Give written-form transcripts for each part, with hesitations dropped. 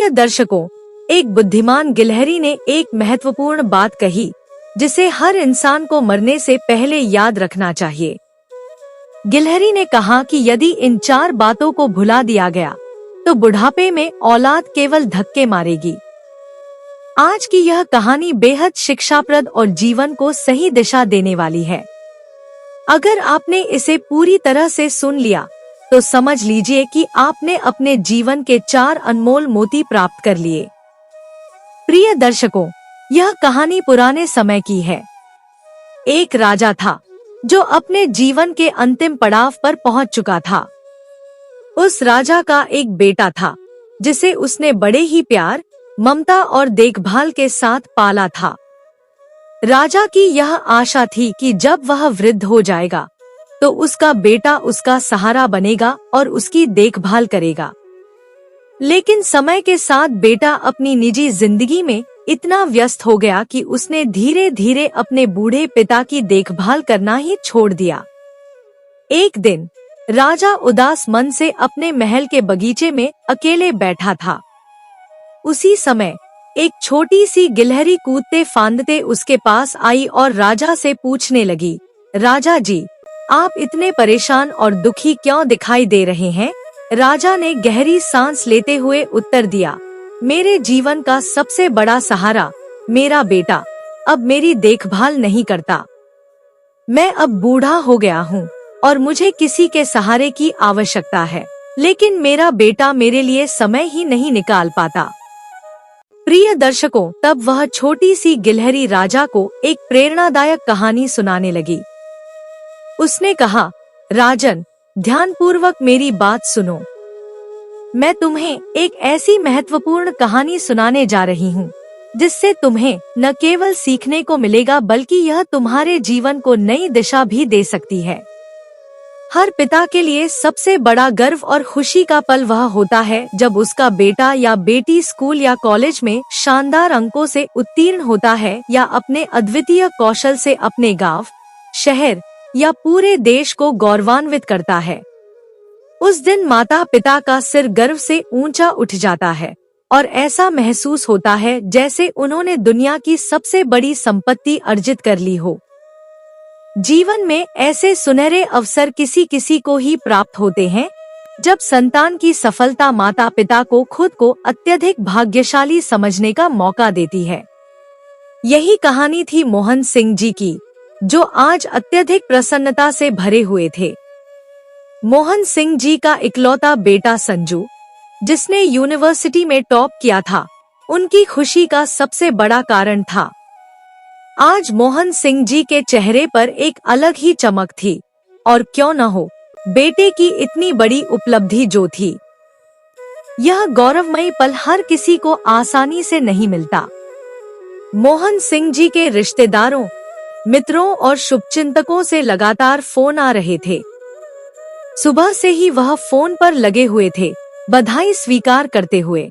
प्रिय दर्शकों, एक बुद्धिमान गिलहरी ने एक महत्वपूर्ण बात कही जिसे हर इंसान को मरने से पहले याद रखना चाहिए। गिलहरी ने कहा कि यदि इन 4 बातों को भुला दिया गया तो बुढ़ापे में औलाद केवल धक्के मारेगी। आज की यह कहानी बेहद शिक्षाप्रद और जीवन को सही दिशा देने वाली है। अगर आपने इसे पूरी तरह से सुन लिया तो समझ लीजिए कि आपने अपने जीवन के 4 अनमोल मोती प्राप्त कर लिए। प्रिय दर्शकों, यह कहानी पुराने समय की है। एक राजा था जो अपने जीवन के अंतिम पड़ाव पर पहुंच चुका था। उस राजा का एक बेटा था जिसे उसने बड़े ही प्यार, ममता और देखभाल के साथ पाला था। राजा की यह आशा थी कि जब वह वृद्ध हो जाएगा तो उसका बेटा उसका सहारा बनेगा और उसकी देखभाल करेगा। लेकिन समय के साथ बेटा अपनी निजी जिंदगी में इतना व्यस्त हो गया कि उसने धीरे धीरे अपने बूढ़े पिता की देखभाल करना ही छोड़ दिया। एक दिन राजा उदास मन से अपने महल के बगीचे में अकेले बैठा था। उसी समय एक छोटी सी गिलहरी कूदते फांदते उसके पास आई और राजा से पूछने लगी, राजा जी, आप इतने परेशान और दुखी क्यों दिखाई दे रहे हैं? राजा ने गहरी सांस लेते हुए उत्तर दिया, मेरे जीवन का सबसे बड़ा सहारा मेरा बेटा अब मेरी देखभाल नहीं करता। मैं अब बूढ़ा हो गया हूँ और मुझे किसी के सहारे की आवश्यकता है, लेकिन मेरा बेटा मेरे लिए समय ही नहीं निकाल पाता। प्रिय दर्शकों, तब वह छोटी सी गिलहरी राजा को एक प्रेरणादायक कहानी सुनाने लगी। उसने कहा, राजन, ध्यानपूर्वक मेरी बात सुनो। मैं तुम्हें एक ऐसी महत्वपूर्ण कहानी सुनाने जा रही हूँ जिससे तुम्हें न केवल सीखने को मिलेगा बल्कि यह तुम्हारे जीवन को नई दिशा भी दे सकती है। हर पिता के लिए सबसे बड़ा गर्व और खुशी का पल वह होता है जब उसका बेटा या बेटी स्कूल या कॉलेज में शानदार अंकों से उत्तीर्ण होता है या अपने अद्वितीय कौशल से अपने गांव, शहर या पूरे देश को गौरवान्वित करता है। उस दिन माता पिता का सिर गर्व से ऊंचा उठ जाता है और ऐसा महसूस होता है जैसे उन्होंने दुनिया की सबसे बड़ी संपत्ति अर्जित कर ली हो। जीवन में ऐसे सुनहरे अवसर किसी किसी को ही प्राप्त होते हैं जब संतान की सफलता माता पिता को खुद को अत्यधिक भाग्यशाली समझने का मौका देती है। यही कहानी थी मोहन सिंह जी की, जो आज अत्यधिक प्रसन्नता से भरे हुए थे। मोहन सिंह जी का इकलौता बेटा संजू, जिसने यूनिवर्सिटी में टॉप किया था, उनकी खुशी का सबसे बड़ा कारण था। आज मोहन सिंह जी के चेहरे पर एक अलग ही चमक थी, और क्यों न हो, बेटे की इतनी बड़ी उपलब्धि जो थी। यह गौरवमयी पल हर किसी को आसानी से नहीं मिलता। मोहन सिंह जी के रिश्तेदारों, मित्रों और शुभचिंतकों से लगातार फोन आ रहे थे। सुबह से ही वह फोन पर लगे हुए थे, बधाई स्वीकार करते हुए।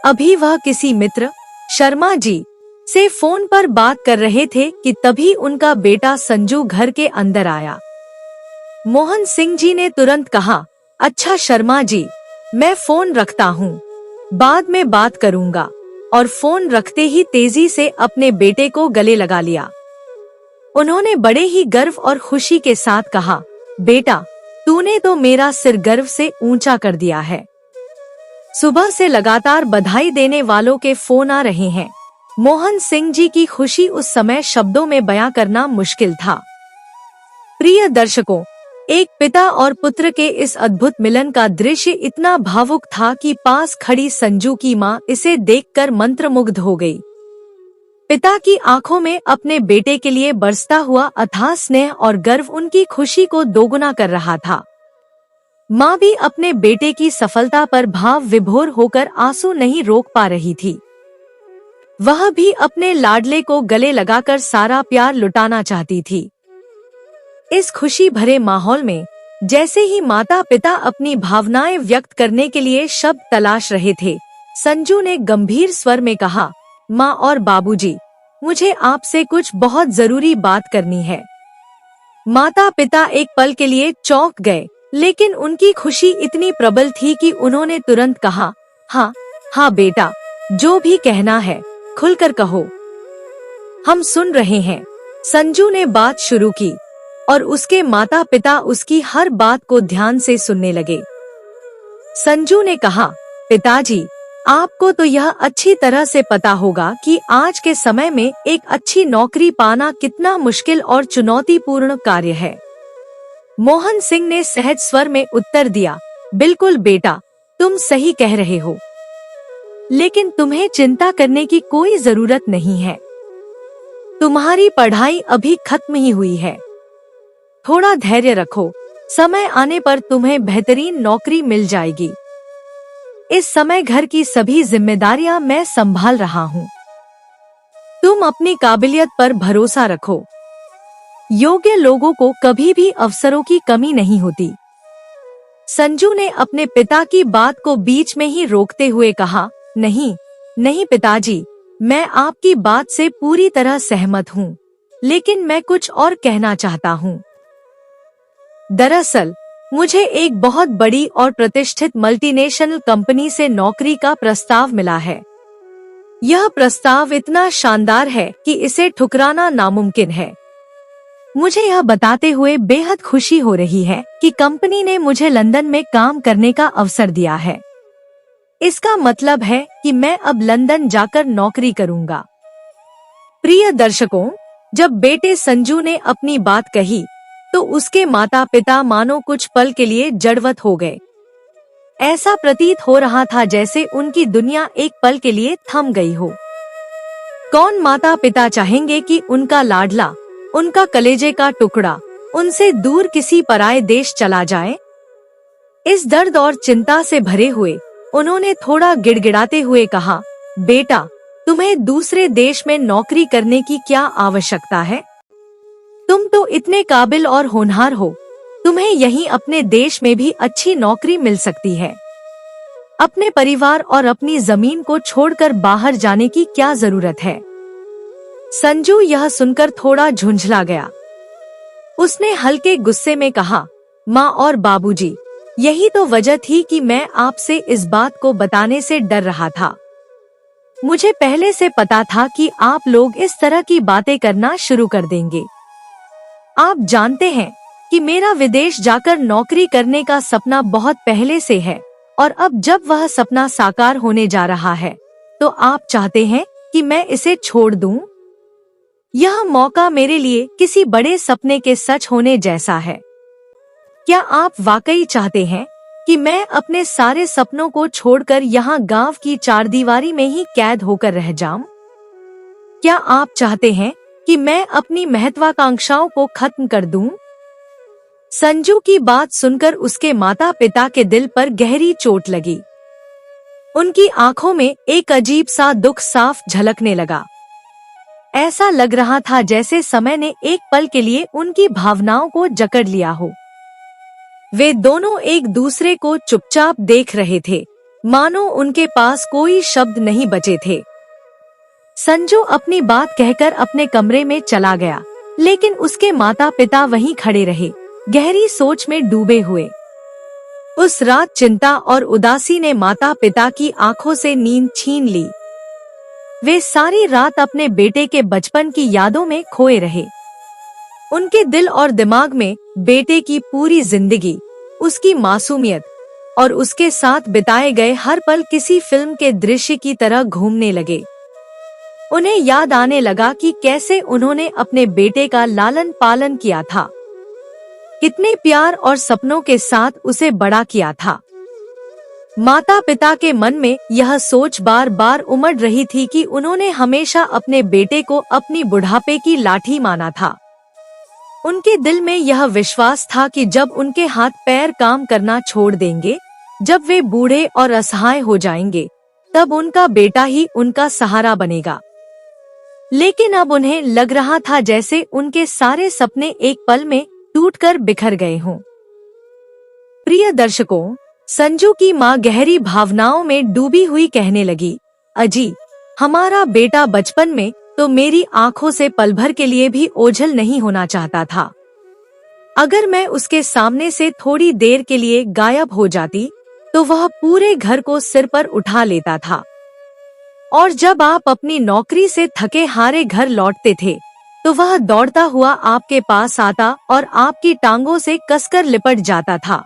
अभी वह किसी मित्र, शर्मा जी, से फोन पर बात कर रहे थे कि तभी उनका बेटा संजू घर के अंदर आया। मोहन सिंह जी ने तुरंत कहा, अच्छा शर्मा जी, मैं फोन रखता हूँ, बाद में बात करूँगा, और फोन रखते ही तेजी से अपने बेटे को गले लगा लिया। उन्होंने बड़े ही गर्व और खुशी के साथ कहा, बेटा, तूने तो मेरा सिर गर्व से ऊंचा कर दिया है। सुबह से लगातार बधाई देने वालों के फोन आ रहे हैं। मोहन सिंह जी की खुशी उस समय शब्दों में बयां करना मुश्किल था। प्रिय दर्शकों, एक पिता और पुत्र के इस अद्भुत मिलन का दृश्य इतना भावुक था कि पास खड़ी संजू की मां इसे देखकर मंत्रमुग्ध हो गई। पिता की आंखों में अपने बेटे के लिए बरसता हुआ अथाह स्नेह और गर्व उनकी खुशी को दोगुना कर रहा था। माँ भी अपने बेटे की सफलता पर भाव विभोर होकर आंसू नहीं रोक पा रही थी। वह भी अपने लाडले को गले लगाकर सारा प्यार लुटाना चाहती थी। इस खुशी भरे माहौल में जैसे ही माता पिता अपनी भावनाएं व्यक्त करने के लिए शब्द तलाश रहे थे, संजू ने गंभीर स्वर में कहा, माँ और बाबूजी, मुझे आपसे कुछ बहुत जरूरी बात करनी है। माता पिता एक पल के लिए चौंक गए, लेकिन उनकी खुशी इतनी प्रबल थी कि उन्होंने तुरंत कहा, हाँ, हाँ बेटा, जो भी कहना है खुलकर कहो, हम सुन रहे हैं। संजू ने बात शुरू की और उसके माता पिता उसकी हर बात को ध्यान से सुनने लगे। संजू ने कहा, पिताजी, आपको तो यह अच्छी तरह से पता होगा कि आज के समय में एक अच्छी नौकरी पाना कितना मुश्किल और चुनौतीपूर्ण कार्य है। मोहन सिंह ने सहज स्वर में उत्तर दिया, बिल्कुल बेटा, तुम सही कह रहे हो, लेकिन तुम्हें चिंता करने की कोई जरूरत नहीं है। तुम्हारी पढ़ाई अभी खत्म ही हुई है। थोड़ा धैर्य रखो, समय आने पर तुम्हें बेहतरीन नौकरी मिल जाएगी। इस समय घर की सभी जिम्मेदारियां मैं संभाल रहा हूँ। तुम अपनी काबिलियत पर भरोसा रखो। योग्य लोगों को कभी भी अवसरों की कमी नहीं होती। संजू ने अपने पिता की बात को बीच में ही रोकते हुए कहा, नहीं नहीं पिताजी, मैं आपकी बात से पूरी तरह सहमत हूँ, लेकिन मैं कुछ और कहना चाहता हूँ। दरअसल मुझे एक बहुत बड़ी और प्रतिष्ठित मल्टीनेशनल कंपनी से नौकरी का प्रस्ताव मिला है। यह प्रस्ताव इतना शानदार है कि इसे ठुकराना नामुमकिन है। मुझे यह बताते हुए बेहद खुशी हो रही है कि कंपनी ने मुझे लंदन में काम करने का अवसर दिया है। इसका मतलब है कि मैं अब लंदन जाकर नौकरी करूंगा। प्रिय दर्शकों, जब बेटे संजू ने अपनी बात कही तो उसके माता पिता मानो कुछ पल के लिए जड़वत हो गए। ऐसा प्रतीत हो रहा था जैसे उनकी दुनिया एक पल के लिए थम गई हो। कौन माता पिता चाहेंगे कि उनका लाडला, उनका कलेजे का टुकड़ा उनसे दूर किसी पराये देश चला जाए? इस दर्द और चिंता से भरे हुए उन्होंने थोड़ा गिड़गिड़ाते हुए कहा, बेटा, तुम्हें दूसरे देश में नौकरी करने की क्या आवश्यकता है? तुम तो इतने काबिल और होनहार हो, तुम्हें यहीं अपने देश में भी अच्छी नौकरी मिल सकती है। अपने परिवार और अपनी जमीन को छोड़कर बाहर जाने की क्या जरूरत है? संजू यह सुनकर थोड़ा झुंझला गया। उसने हल्के गुस्से में कहा, माँ और बाबूजी, यही तो वजह थी कि मैं आपसे इस बात को बताने से डर रहा था। मुझे पहले से पता था कि आप लोग इस तरह की बातें करना शुरू कर देंगे। आप जानते हैं कि मेरा विदेश जाकर नौकरी करने का सपना बहुत पहले से है, और अब जब वह सपना साकार होने जा रहा है तो आप चाहते हैं कि मैं इसे छोड़ दूं? यह मौका मेरे लिए किसी बड़े सपने के सच होने जैसा है। क्या आप वाकई चाहते हैं कि मैं अपने सारे सपनों को छोड़कर यहाँ गांव की चारदीवारी में ही कैद होकर रह जाऊं? क्या आप चाहते हैं कि मैं अपनी महत्वाकांक्षाओं को खत्म कर दूं? संजू की बात सुनकर उसके माता पिता के दिल पर गहरी चोट लगी। उनकी आंखों में एक अजीब सा दुख साफ झलकने लगा। ऐसा लग रहा था जैसे समय ने एक पल के लिए उनकी भावनाओं को जकड़ लिया हो। वे दोनों एक दूसरे को चुपचाप देख रहे थे, मानो उनके पास कोई शब्द नहीं बचे थे। संजू अपनी बात कहकर अपने कमरे में चला गया, लेकिन उसके माता पिता वहीं खड़े रहे, गहरी सोच में डूबे हुए। उस रात चिंता और उदासी ने माता पिता की आंखों से नींद छीन ली। वे सारी रात अपने बेटे के बचपन की यादों में खोए रहे। उनके दिल और दिमाग में बेटे की पूरी जिंदगी, उसकी मासूमियत और उसके साथ बिताए गए हर पल किसी फिल्म के दृश्य की तरह घूमने लगे। उन्हें याद आने लगा कि कैसे उन्होंने अपने बेटे का लालन पालन किया था, कितने प्यार और सपनों के साथ उसे बड़ा किया था। माता पिता के मन में यह सोच बार बार उमड़ रही थी कि उन्होंने हमेशा अपने बेटे को अपनी बुढ़ापे की लाठी माना था। उनके दिल में यह विश्वास था कि जब उनके हाथ पैर काम करना छोड़ देंगे, जब वे बूढ़े और असहाय हो जाएंगे, तब उनका बेटा ही उनका सहारा बनेगा। लेकिन अब उन्हें लग रहा था जैसे उनके सारे सपने एक पल में टूटकर बिखर गए हों। प्रिय दर्शकों, संजू की माँ गहरी भावनाओं में डूबी हुई कहने लगी, अजी, हमारा बेटा बचपन में तो मेरी आंखों से पल भर के लिए भी ओझल नहीं होना चाहता था। अगर मैं उसके सामने से थोड़ी देर के लिए गायब हो जाती तो वह पूरे घर को सिर पर उठा लेता था। और जब आप अपनी नौकरी से थके हारे घर लौटते थे तो वह दौड़ता हुआ आपके पास आता और आपकी टांगों से कसकर लिपट जाता था।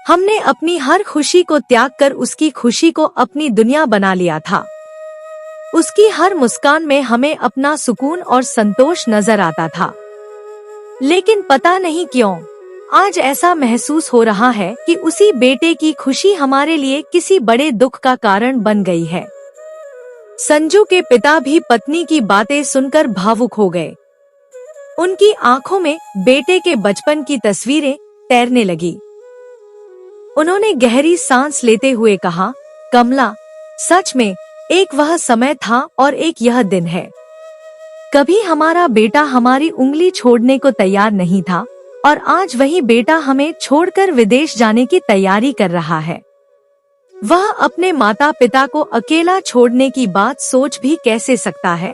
हमने अपनी हर खुशी को त्याग कर उसकी खुशी को अपनी दुनिया बना लिया था। उसकी हर मुस्कान में हमें अपना सुकून और संतोष नजर आता था। लेकिन पता नहीं क्यों आज ऐसा महसूस हो रहा है कि उसी बेटे की खुशी हमारे लिए किसी बड़े दुख का कारण बन गई है। संजू के पिता भी पत्नी की बातें सुनकर भावुक हो गए। उनकी आंखों में बेटे के बचपन की तस्वीरें तैरने लगी। उन्होंने गहरी सांस लेते हुए कहा, कमला, सच में एक वह समय था और एक यह दिन है। कभी हमारा बेटा हमारी उंगली छोड़ने को तैयार नहीं था और आज वही बेटा हमें छोड़कर विदेश जाने की तैयारी कर रहा है। वह अपने माता पिता को अकेला छोड़ने की बात सोच भी कैसे सकता है।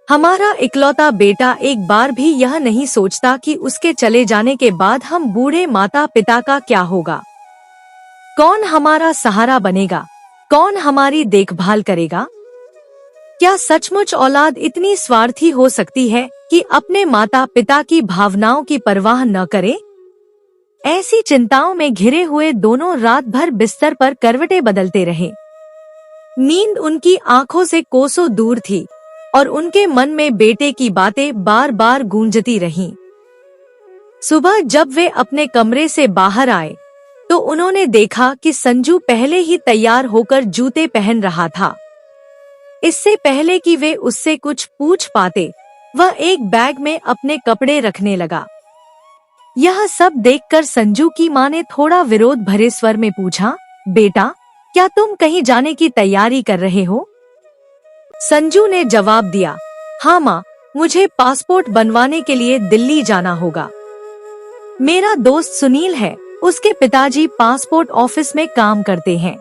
हमारा इकलौता बेटा एक बार भी यह नहीं सोचता कि उसके चले जाने के बाद हम बूढ़े माता पिता का क्या होगा। कौन हमारा सहारा बनेगा, कौन हमारी देखभाल करेगा। क्या सचमुच औलाद इतनी स्वार्थी हो सकती है कि अपने माता पिता की भावनाओं की परवाह न करे। ऐसी चिंताओं में घिरे हुए दोनों रात भर बिस्तर पर करवटें बदलते रहे। नींद उनकी आंखों से कोसों दूर थी और उनके मन में बेटे की बातें बार बार गूंजती रहीं। सुबह जब वे अपने कमरे से बाहर आए तो उन्होंने देखा कि संजू पहले ही तैयार होकर जूते पहन रहा था। इससे पहले कि वे उससे कुछ पूछ पाते, वह एक बैग में अपने कपड़े रखने लगा। यह सब देखकर संजू की मां ने थोड़ा विरोध भरे स्वर में पूछा, बेटा, क्या तुम कहीं जाने की तैयारी कर रहे हो? संजू ने जवाब दिया, हाँ मां, मुझे पासपोर्ट बनवाने के लिए दिल्ली जाना होगा। मेरा दोस्त सुनील है, उसके पिताजी पासपोर्ट ऑफिस में काम करते हैं।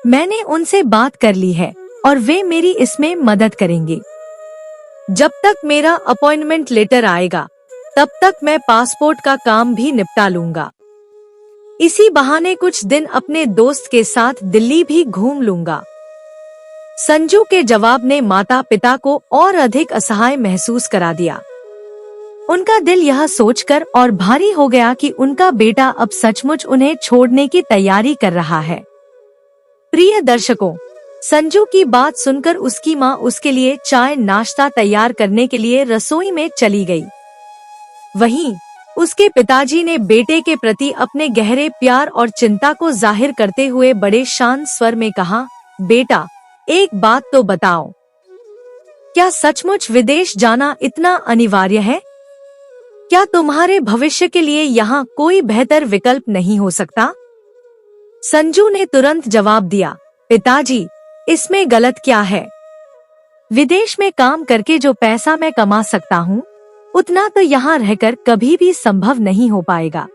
मैंने उनसे बात कर ली है और वे मेरी इसमें मदद करेंगे। जब तक मेरा अपॉइंटमेंट लेटर आएगा तब तक मैं पासपोर्ट का काम भी निपटा लूंगा। इसी बहाने कुछ दिन अपने दोस्त के साथ दिल्ली भी घूम लूंगा। संजू के जवाब ने माता पिता को और अधिक असहाय महसूस करा दिया। उनका दिल यह सोचकर और भारी हो गया कि उनका बेटा अब सचमुच उन्हें छोड़ने की तैयारी कर रहा है। प्रिय दर्शकों, संजू की बात सुनकर उसकी माँ उसके लिए चाय नाश्ता तैयार करने के लिए रसोई में चली गई। वहीं उसके पिताजी ने बेटे के प्रति अपने गहरे प्यार और चिंता को जाहिर करते हुए बड़े शांत स्वर में कहा, बेटा, एक बात तो बताओ, क्या सचमुच विदेश जाना इतना अनिवार्य है? क्या तुम्हारे भविष्य के लिए यहाँ कोई बेहतर विकल्प नहीं हो सकता? संजू ने तुरंत जवाब दिया, पिताजी, इसमें गलत क्या है? विदेश में काम करके जो पैसा मैं कमा सकता हूँ उतना तो यहाँ रहकर कभी भी संभव नहीं हो पाएगा।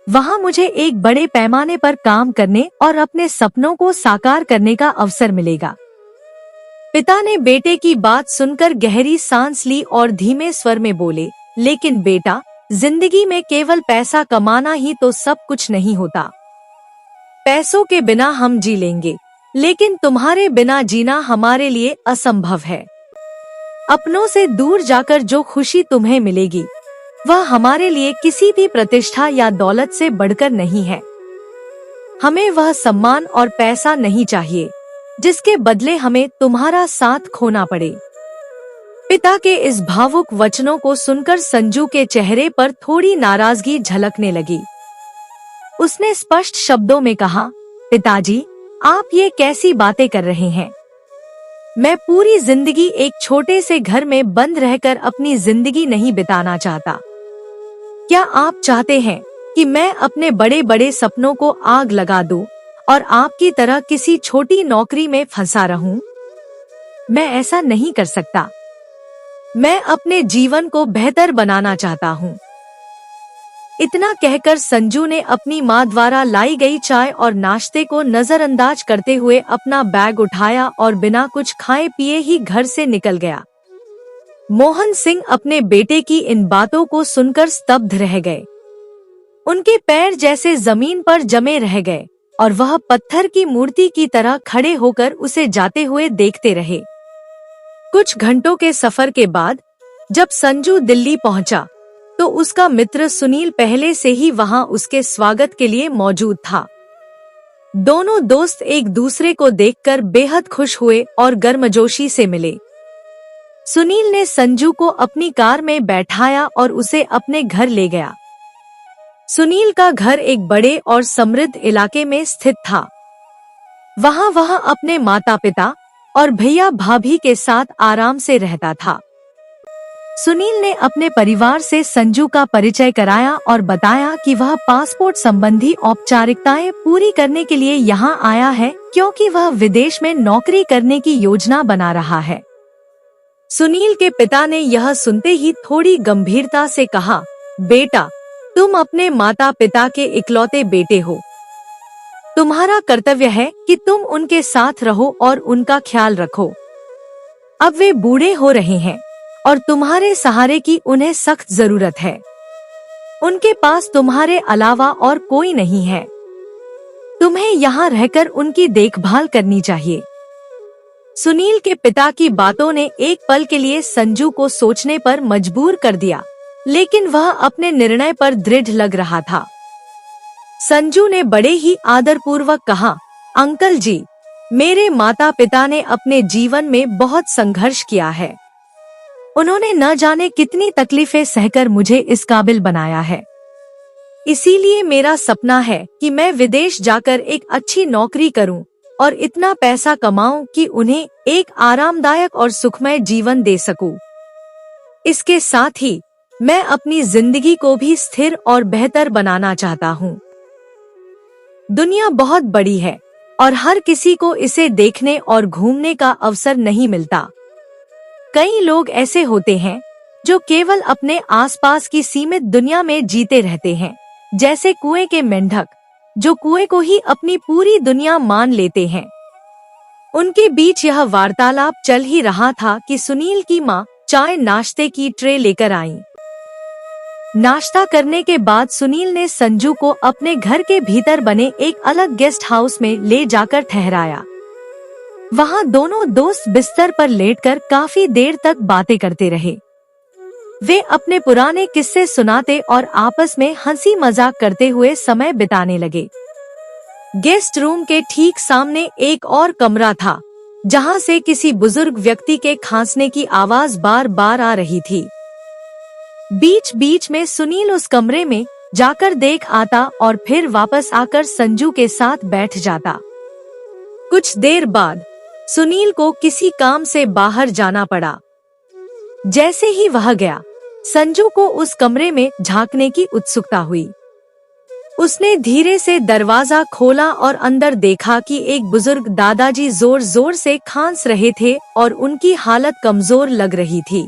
वहाँ मुझे एक बड़े पैमाने पर काम करने और अपने सपनों को साकार करने का अवसर मिलेगा। पिता ने बेटे की बात सुनकर गहरी सांस ली और धीमे स्वर में बोले, लेकिन बेटा, जिंदगी में केवल पैसा कमाना ही तो सब कुछ नहीं होता। पैसों के बिना हम जी लेंगे, लेकिन तुम्हारे बिना जीना हमारे लिए असंभव है। अपनों से दूर जाकर जो खुशी तुम्हें मिलेगी वह हमारे लिए किसी भी प्रतिष्ठा या दौलत से बढ़कर नहीं है। हमें वह सम्मान और पैसा नहीं चाहिए जिसके बदले हमें तुम्हारा साथ खोना पड़े। पिता के इस भावुक वचनों को सुनकर संजू के चेहरे पर थोड़ी नाराजगी झलकने लगी। उसने स्पष्ट शब्दों में कहा, पिताजी, आप ये कैसी बातें कर रहे हैं? मैं पूरी जिंदगी एक छोटे से घर में बंद रहकर अपनी जिंदगी नहीं बिताना चाहता। क्या आप चाहते हैं कि मैं अपने बड़े बड़े सपनों को आग लगा दूं और आपकी तरह किसी छोटी नौकरी में फंसा रहूं? मैं ऐसा नहीं कर सकता। मैं अपने जीवन को बेहतर बनाना चाहता हूँ। इतना कहकर संजू ने अपनी माँ द्वारा लाई गई चाय और नाश्ते को नजरअंदाज करते हुए अपना बैग उठाया और बिना कुछ खाए पिए ही घर से निकल गया। मोहन सिंह अपने बेटे की इन बातों को सुनकर स्तब्ध रह गए। उनके पैर जैसे जमीन पर जमे रह गए और वह पत्थर की मूर्ति की तरह खड़े होकर उसे जाते हुए देखते रहे। कुछ घंटों के सफर के बाद जब संजू दिल्ली पहुंचा, तो उसका मित्र सुनील पहले से ही वहां उसके स्वागत के लिए मौजूद था। दोनों दोस्त एक दूसरे को देखकर बेहद खुश हुए और गर्मजोशी से मिले। सुनील ने संजू को अपनी कार में बैठाया और उसे अपने घर ले गया। सुनील का घर एक बड़े और समृद्ध इलाके में स्थित था। वहां वह अपने माता पिता और भैया भाभी के साथ आराम से रहता था। सुनील ने अपने परिवार से संजू का परिचय कराया और बताया कि वह पासपोर्ट संबंधी औपचारिकताएं पूरी करने के लिए यहाँ आया है, क्योंकि वह विदेश में नौकरी करने की योजना बना रहा है। सुनील के पिता ने यह सुनते ही थोड़ी गंभीरता से कहा, बेटा, तुम अपने माता पिता के इकलौते बेटे हो। तुम्हारा कर्तव्य है कि तुम उनके साथ रहो और उनका ख्याल रखो। अब वे बूढ़े हो रहे हैं और तुम्हारे सहारे की उन्हें सख्त जरूरत है। उनके पास तुम्हारे अलावा और कोई नहीं है। तुम्हें यहाँ रहकर उनकी देखभाल करनी चाहिए। सुनील के पिता की बातों ने एक पल के लिए संजू को सोचने पर मजबूर कर दिया, लेकिन वह अपने निर्णय पर दृढ़ लग रहा था। संजू ने बड़े ही आदरपूर्वक कहा, अंकल जी, मेरे माता पिता ने अपने जीवन में बहुत संघर्ष किया है। उन्होंने न जाने कितनी तकलीफें सहकर मुझे इस काबिल बनाया है। इसीलिए मेरा सपना है कि मैं विदेश जाकर एक अच्छी नौकरी करूं और इतना पैसा कमाऊं कि उन्हें एक आरामदायक और सुखमय जीवन दे सकूं। इसके साथ ही मैं अपनी जिंदगी को भी स्थिर और बेहतर बनाना चाहता हूं। दुनिया बहुत बड़ी है और हर किसी को इसे देखने और घूमने का अवसर नहीं मिलता। कई लोग ऐसे होते हैं जो केवल अपने आसपास की सीमित दुनिया में जीते रहते हैं, जैसे कुएं के मेंढक, जो कुएं को ही अपनी पूरी दुनिया मान लेते हैं। उनके बीच यह वार्तालाप चल ही रहा था कि सुनील की माँ चाय नाश्ते की ट्रे लेकर आईं। नाश्ता करने के बाद सुनील ने संजू को अपने घर के भीतर बने एक अलग गेस्ट हाउस में ले जाकर ठहराया। वहां दोनों दोस्त बिस्तर पर लेटकर काफी देर तक बातें करते रहे। वे अपने पुराने किस्से सुनाते और आपस में हंसी मजाक करते हुए समय बिताने लगे। गेस्ट रूम के ठीक सामने एक और कमरा था, जहां से किसी बुजुर्ग व्यक्ति के खांसने की आवाज बार बार आ रही थी। बीच बीच में सुनील उस कमरे में जाकर देख आता और फिर वापस आकर संजू के साथ बैठ जाता। कुछ देर बाद सुनील को किसी काम से बाहर जाना पड़ा। जैसे ही वह गया, संजू को उस कमरे में झांकने की उत्सुकता हुई। उसने धीरे से दरवाजा खोला और अंदर देखा कि एक बुजुर्ग दादाजी जोर जोर से खांस रहे थे और उनकी हालत कमजोर लग रही थी।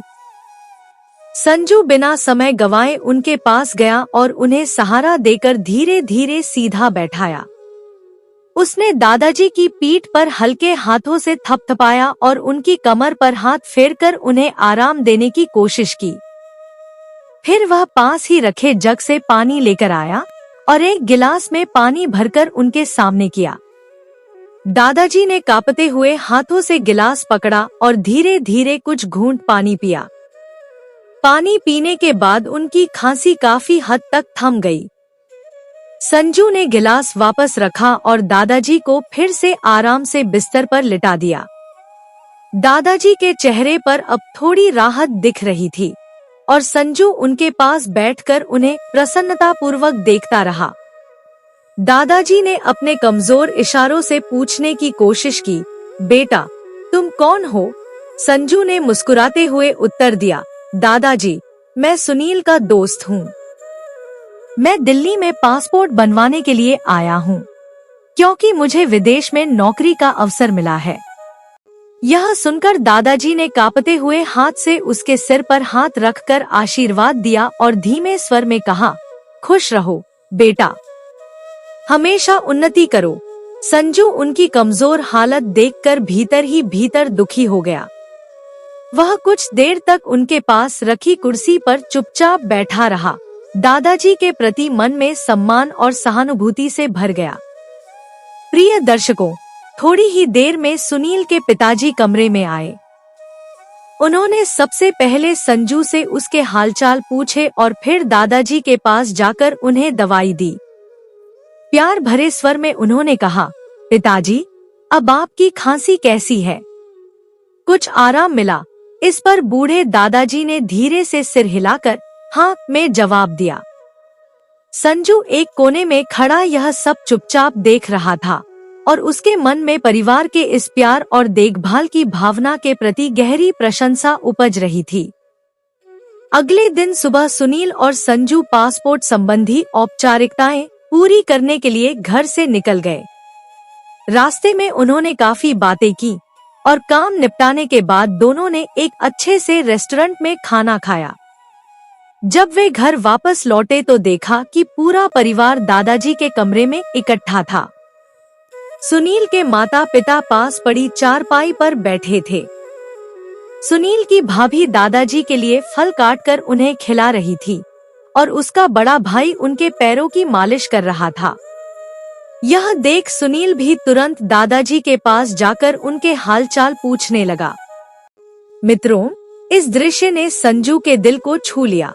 संजू बिना समय गवाए उनके पास गया और उन्हें सहारा देकर धीरे धीरे सीधा बैठाया। उसने दादाजी की पीठ पर हल्के हाथों से थपथपाया और उनकी कमर पर हाथ फेरकर उन्हें आराम देने की कोशिश की। फिर वह पास ही रखे जग से पानी लेकर आया और एक गिलास में पानी भरकर उनके सामने किया। दादाजी ने कांपते हुए हाथों से गिलास पकड़ा और धीरे धीरे कुछ घूंट पानी पिया। पानी पीने के बाद उनकी खांसी काफी हद तक थम गई। संजू ने गिलास वापस रखा और दादाजी को फिर से आराम से बिस्तर पर लिटा दिया। दादाजी के चेहरे पर अब थोड़ी राहत दिख रही थी और संजू उनके पास बैठकर उन्हें प्रसन्नतापूर्वक देखता रहा। दादाजी ने अपने कमजोर इशारों से पूछने की कोशिश की, बेटा, तुम कौन हो? संजू ने मुस्कुराते हुए उत्तर दिया, दादाजी, मैं सुनील का दोस्त हूँ। मैं दिल्ली में पासपोर्ट बनवाने के लिए आया हूँ, क्योंकि मुझे विदेश में नौकरी का अवसर मिला है। यह सुनकर दादाजी ने कांपते हुए हाथ से उसके सिर पर हाथ रखकर आशीर्वाद दिया और धीमे स्वर में कहा, खुश रहो बेटा, हमेशा उन्नति करो। संजू उनकी कमजोर हालत देखकर भीतर ही भीतर दुखी हो गया। वह कुछ देर तक उनके पास रखी कुर्सी पर चुपचाप बैठा रहा, दादाजी के प्रति मन में सम्मान और सहानुभूति से भर गया। प्रिय दर्शकों, थोड़ी ही देर में सुनील के पिताजी कमरे में आए। उन्होंने सबसे पहले संजू से उसके हालचाल पूछे और फिर दादाजी के पास जाकर उन्हें दवाई दी। प्यार भरे स्वर में उन्होंने कहा, पिताजी, अब आपकी खांसी कैसी है? कुछ आराम मिला? इस पर बूढ़े दादाजी ने धीरे से सिर हिलाकर हाँ में जवाब दिया। संजू एक कोने में खड़ा यह सब चुपचाप देख रहा था और उसके मन में परिवार के इस प्यार और देखभाल की भावना के प्रति गहरी प्रशंसा उपज रही थी। अगले दिन सुबह सुनील और संजू पासपोर्ट संबंधी औपचारिकताएं पूरी करने के लिए घर से निकल गए। रास्ते में उन्होंने काफी बातें की और काम निपटाने के बाद दोनों ने एक अच्छे से रेस्टोरेंट में खाना खाया। जब वे घर वापस लौटे तो देखा कि पूरा परिवार दादाजी के कमरे में इकट्ठा था। सुनील के माता पिता पास पड़ी चारपाई पर बैठे थे। सुनील की भाभी दादाजी के लिए फल काटकर उन्हें खिला रही थी और उसका बड़ा भाई उनके पैरों की मालिश कर रहा था। यह देख सुनील भी तुरंत दादाजी के पास जाकर उनके हालचाल पूछने लगा। मित्रों, इस दृश्य ने संजू के दिल को छू लिया।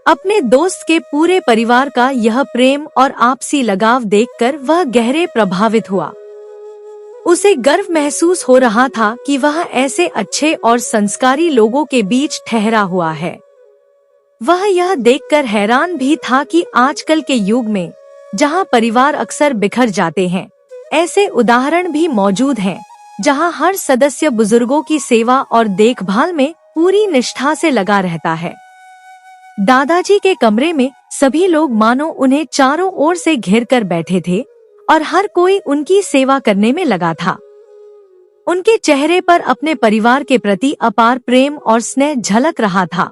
अपने दोस्त के पूरे परिवार का यह प्रेम और आपसी लगाव देखकर वह गहरे प्रभावित हुआ। उसे गर्व महसूस हो रहा था कि वह ऐसे अच्छे और संस्कारी लोगों के बीच ठहरा हुआ है। वह यह देखकर हैरान भी था कि आजकल के युग में जहां परिवार अक्सर बिखर जाते हैं, ऐसे उदाहरण भी मौजूद हैं, जहां हर सदस्य बुजुर्गों की सेवा और देखभाल में पूरी निष्ठा से लगा रहता है। दादाजी के कमरे में सभी लोग मानो उन्हें चारों ओर से घेर कर बैठे थे और हर कोई उनकी सेवा करने में लगा था। उनके चेहरे पर अपने परिवार के प्रति अपार प्रेम और स्नेह झलक रहा था।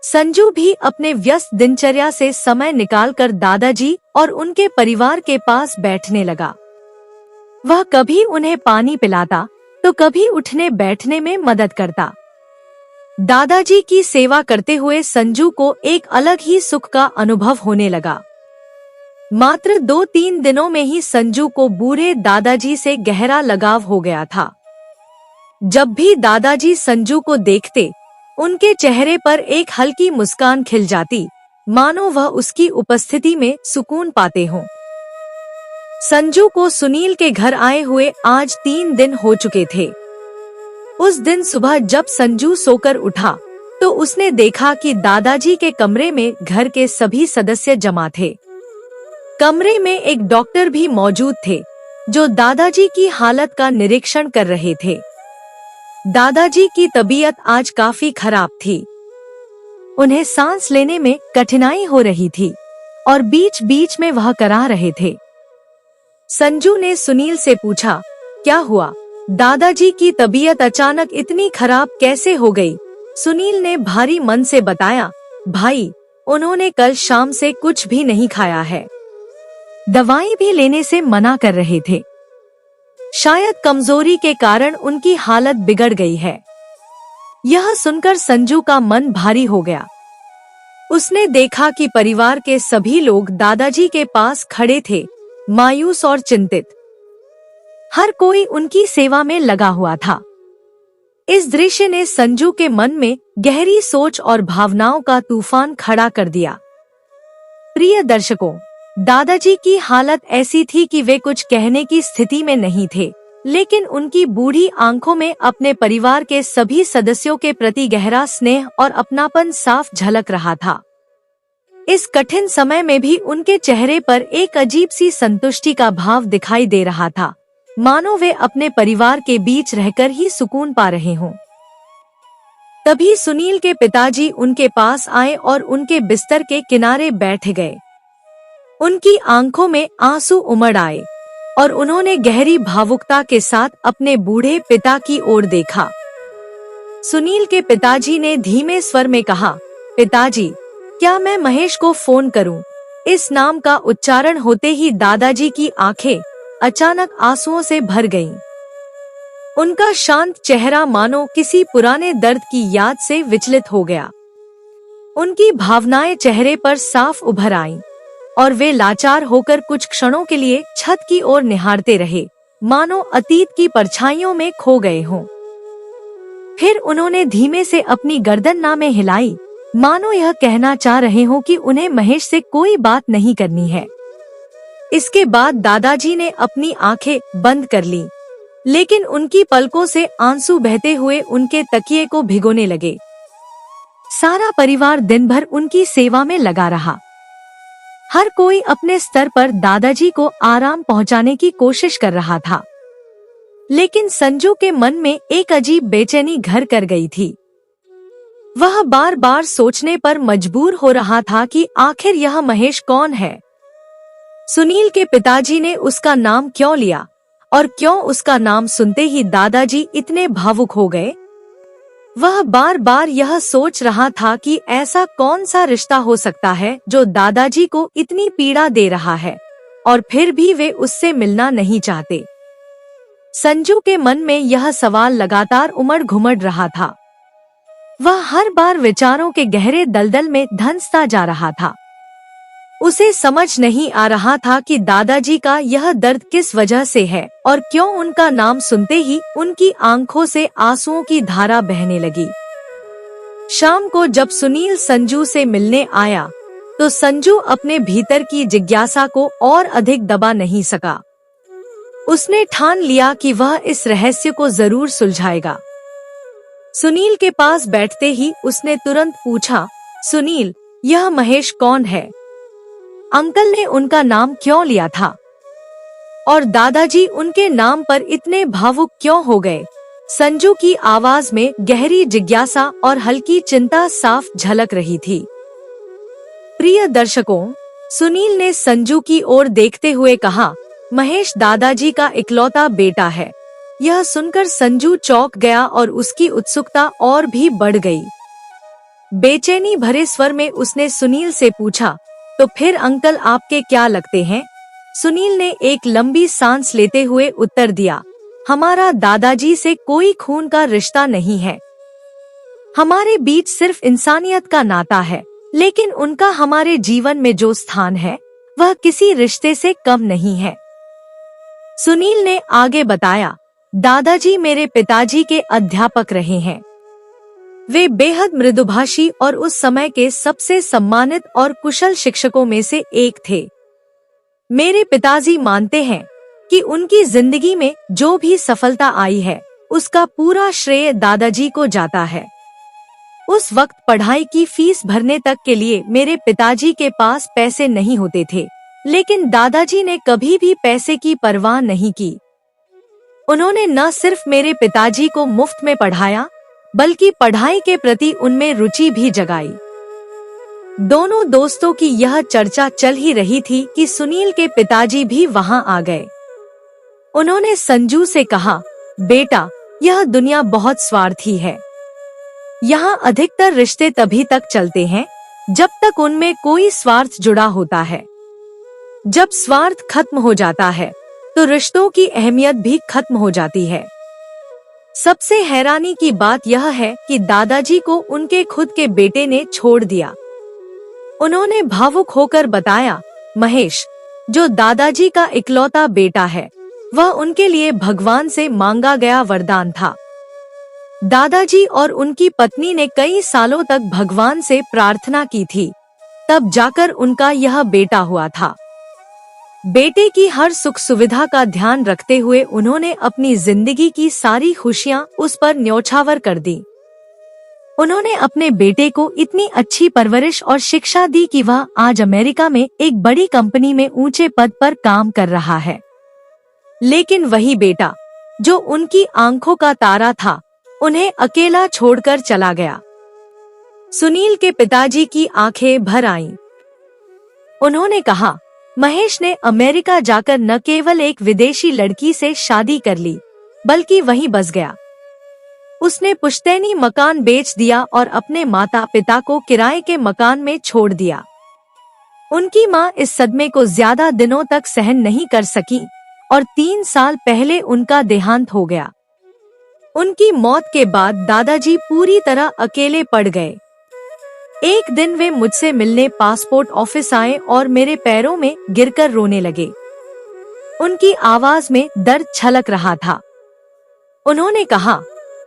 संजू भी अपने व्यस्त दिनचर्या से समय निकालकर दादाजी और उनके परिवार के पास बैठने लगा। वह कभी उन्हें पानी पिलाता तो कभी उठने बैठने में मदद करता। दादाजी की सेवा करते हुए संजू को एक अलग ही सुख का अनुभव होने लगा। मात्र 2-3 दिनों में ही संजू को बूढ़े दादाजी से गहरा लगाव हो गया था। जब भी दादाजी संजू को देखते, उनके चेहरे पर एक हल्की मुस्कान खिल जाती, मानो वह उसकी उपस्थिति में सुकून पाते हों। संजू को सुनील के घर आए हुए आज 3 दिन हो चुके थे। उस दिन सुबह जब संजू सोकर उठा तो उसने देखा कि दादाजी के कमरे में घर के सभी सदस्य जमा थे। कमरे में एक डॉक्टर भी मौजूद थे जो दादाजी की हालत का निरीक्षण कर रहे थे। दादाजी की तबीयत आज काफी खराब थी। उन्हें सांस लेने में कठिनाई हो रही थी और बीच बीच में वह कराह रहे थे। संजू ने सुनील से पूछा, क्या हुआ? दादाजी की तबीयत अचानक इतनी खराब कैसे हो गई? सुनील ने भारी मन से बताया, भाई, उन्होंने कल शाम से कुछ भी नहीं खाया है। दवाई भी लेने से मना कर रहे थे। शायद कमजोरी के कारण उनकी हालत बिगड़ गई है। यह सुनकर संजू का मन भारी हो गया। उसने देखा कि परिवार के सभी लोग दादाजी के पास खड़े थे, मायूस और चिंतित। हर कोई उनकी सेवा में लगा हुआ था। इस दृश्य ने संजू के मन में गहरी सोच और भावनाओं का तूफान खड़ा कर दिया। प्रिय दर्शकों, दादाजी की हालत ऐसी थी कि वे कुछ कहने की स्थिति में नहीं थे, लेकिन उनकी बूढ़ी आंखों में अपने परिवार के सभी सदस्यों के प्रति गहरा स्नेह और अपनापन साफ झलक रहा था। इस कठिन समय में भी उनके चेहरे पर एक अजीब सी संतुष्टि का भाव दिखाई दे रहा था, मानो वे अपने परिवार के बीच रहकर ही सुकून पा रहे हों। तभी सुनील के पिताजी उनके पास आए और उनके बिस्तर के किनारे बैठ गए। उनकी आंखों में आंसू उमड़ आए और उन्होंने गहरी भावुकता के साथ अपने बूढ़े पिता की ओर देखा। सुनील के पिताजी ने धीमे स्वर में कहा, पिताजी, क्या मैं महेश को फोन करूं? इस नाम का उच्चारण होते ही दादाजी की आंखें अचानक आंसुओं से भर गईं। उनका शांत चेहरा मानो किसी पुराने दर्द की याद से विचलित हो गया। उनकी भावनाएं चेहरे पर साफ उभर आईं और वे लाचार होकर कुछ क्षणों के लिए छत की ओर निहारते रहे, मानो अतीत की परछाइयों में खो गए हों। फिर उन्होंने धीमे से अपनी गर्दन ना में हिलाई, मानो यह कहना चाह रहे हों कि उन्हें महेश से कोई बात नहीं करनी है। इसके बाद दादाजी ने अपनी आंखें बंद कर लीं, लेकिन उनकी पलकों से आंसू बहते हुए उनके तकिए को भिगोने लगे। सारा परिवार दिन भर उनकी सेवा में लगा रहा। हर कोई अपने स्तर पर दादाजी को आराम पहुंचाने की कोशिश कर रहा था, लेकिन संजू के मन में एक अजीब बेचैनी घर कर गई थी। वह बार बार सोचने पर मजबूर हो रहा था कि आखिर यह महेश कौन है। सुनील के पिताजी ने उसका नाम क्यों लिया और क्यों उसका नाम सुनते ही दादाजी इतने भावुक हो गए। वह बार बार यह सोच रहा था कि ऐसा कौन सा रिश्ता हो सकता है जो दादाजी को इतनी पीड़ा दे रहा है, और फिर भी वे उससे मिलना नहीं चाहते। संजू के मन में यह सवाल लगातार उमड़ घुमड़ रहा था। वह हर बार विचारों के गहरे दलदल में धंसता जा रहा था। उसे समझ नहीं आ रहा था कि दादाजी का यह दर्द किस वजह से है और क्यों उनका नाम सुनते ही उनकी आंखों से आंसुओं की धारा बहने लगी। शाम को जब सुनील संजू से मिलने आया, तो संजू अपने भीतर की जिज्ञासा को और अधिक दबा नहीं सका। उसने ठान लिया कि वह इस रहस्य को जरूर सुलझाएगा। सुनील के पास बैठते ही उसने तुरंत पूछा, सुनील, यह महेश कौन है? अंकल ने उनका नाम क्यों लिया था और दादाजी उनके नाम पर इतने भावुक क्यों हो गए? संजू की आवाज में गहरी जिज्ञासा और हल्की चिंता साफ झलक रही थी। प्रिय दर्शकों, सुनील ने संजू की ओर देखते हुए कहा, महेश दादाजी का इकलौता बेटा है। यह सुनकर संजू चौंक गया और उसकी उत्सुकता और भी बढ़ गई। बेचैनी भरे स्वर में उसने सुनील से पूछा, तो फिर अंकल आपके क्या लगते हैं? सुनील ने एक लंबी सांस लेते हुए उत्तर दिया, हमारा दादाजी से कोई खून का रिश्ता नहीं है। हमारे बीच सिर्फ इंसानियत का नाता है, लेकिन उनका हमारे जीवन में जो स्थान है वह किसी रिश्ते से कम नहीं है। सुनील ने आगे बताया, दादाजी मेरे पिताजी के अध्यापक रहे हैं। वे बेहद मृदुभाषी और उस समय के सबसे सम्मानित और कुशल शिक्षकों में से एक थे। मेरे पिताजी मानते हैं कि उनकी जिंदगी में जो भी सफलता आई है उसका पूरा श्रेय दादाजी को जाता है। उस वक्त पढ़ाई की फीस भरने तक के लिए मेरे पिताजी के पास पैसे नहीं होते थे, लेकिन दादाजी ने कभी भी पैसे की परवाह नहीं की। उन्होंने न सिर्फ मेरे पिताजी को मुफ्त में पढ़ाया, बल्कि पढ़ाई के प्रति उनमें रुचि भी जगाई। दोनों दोस्तों की यह चर्चा चल ही रही थी कि सुनील के पिताजी भी वहां आ गए। उन्होंने संजू से कहा, बेटा, यह दुनिया बहुत स्वार्थी है। यहाँ अधिकतर रिश्ते तभी तक चलते हैं जब तक उनमें कोई स्वार्थ जुड़ा होता है। जब स्वार्थ खत्म हो जाता है तो रिश्तों की अहमियत भी खत्म हो जाती है। सबसे हैरानी की बात यह है कि दादाजी को उनके खुद के बेटे ने छोड़ दिया। उन्होंने भावुक होकर बताया, महेश, जो दादाजी का इकलौता बेटा है, वह उनके लिए भगवान से मांगा गया वरदान था। दादाजी और उनकी पत्नी ने कई सालों तक भगवान से प्रार्थना की थी, तब जाकर उनका यह बेटा हुआ था। बेटे की हर सुख सुविधा का ध्यान रखते हुए उन्होंने अपनी जिंदगी की सारी खुशियां उस पर न्योछावर कर दी। उन्होंने अपने बेटे को इतनी अच्छी परवरिश और शिक्षा दी कि वह आज अमेरिका में एक बड़ी कंपनी में ऊंचे पद पर काम कर रहा है। लेकिन वही बेटा जो उनकी आंखों का तारा था, उन्हें अकेला छोड़कर चला गया। सुनील के पिताजी की आंखें भर आईं। उन्होंने कहा, महेश ने अमेरिका जाकर न केवल एक विदेशी लड़की से शादी कर ली, बल्कि वहीं बस गया। उसने पुश्तैनी मकान बेच दिया और अपने माता पिता को किराए के मकान में छोड़ दिया। उनकी मां इस सदमे को ज्यादा दिनों तक सहन नहीं कर सकी और 3 साल पहले उनका देहांत हो गया। उनकी मौत के बाद दादाजी पूरी तरह अकेले पड़ गए। एक दिन वे मुझसे मिलने पासपोर्ट ऑफिस आए और मेरे पैरों में गिरकर रोने लगे। उनकी आवाज में दर्द छलक रहा था। उन्होंने कहा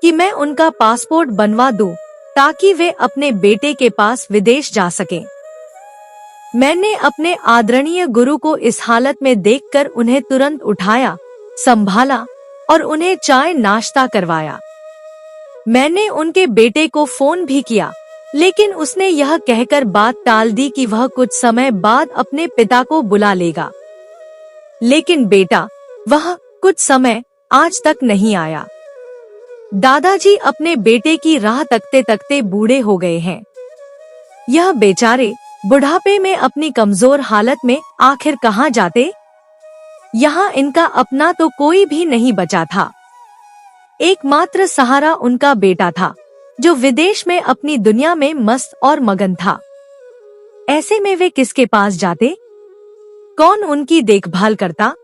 कि मैं उनका पासपोर्ट बनवा दूं ताकि वे अपने बेटे के पास विदेश जा सकें। मैंने अपने आदरणीय गुरु को इस हालत में देखकर उन्हें तुरंत उठाया, संभाला और उन्हें चाय नाश्ता करवाया। मैंने उनके बेटे को फोन भी किया, लेकिन उसने यह कहकर बात टाल दी कि वह कुछ समय बाद अपने पिता को बुला लेगा। लेकिन बेटा, वह कुछ समय आज तक नहीं आया। दादाजी अपने बेटे की राह तकते तकते बूढ़े हो गए हैं। यह बेचारे बुढ़ापे में अपनी कमजोर हालत में आखिर कहाँ जाते? यहाँ इनका अपना तो कोई भी नहीं बचा था। एकमात्र सहारा उनका बेटा था, जो विदेश में अपनी दुनिया में मस्त और मगन था। ऐसे में वे किसके पास जाते? कौन उनकी देखभाल करता?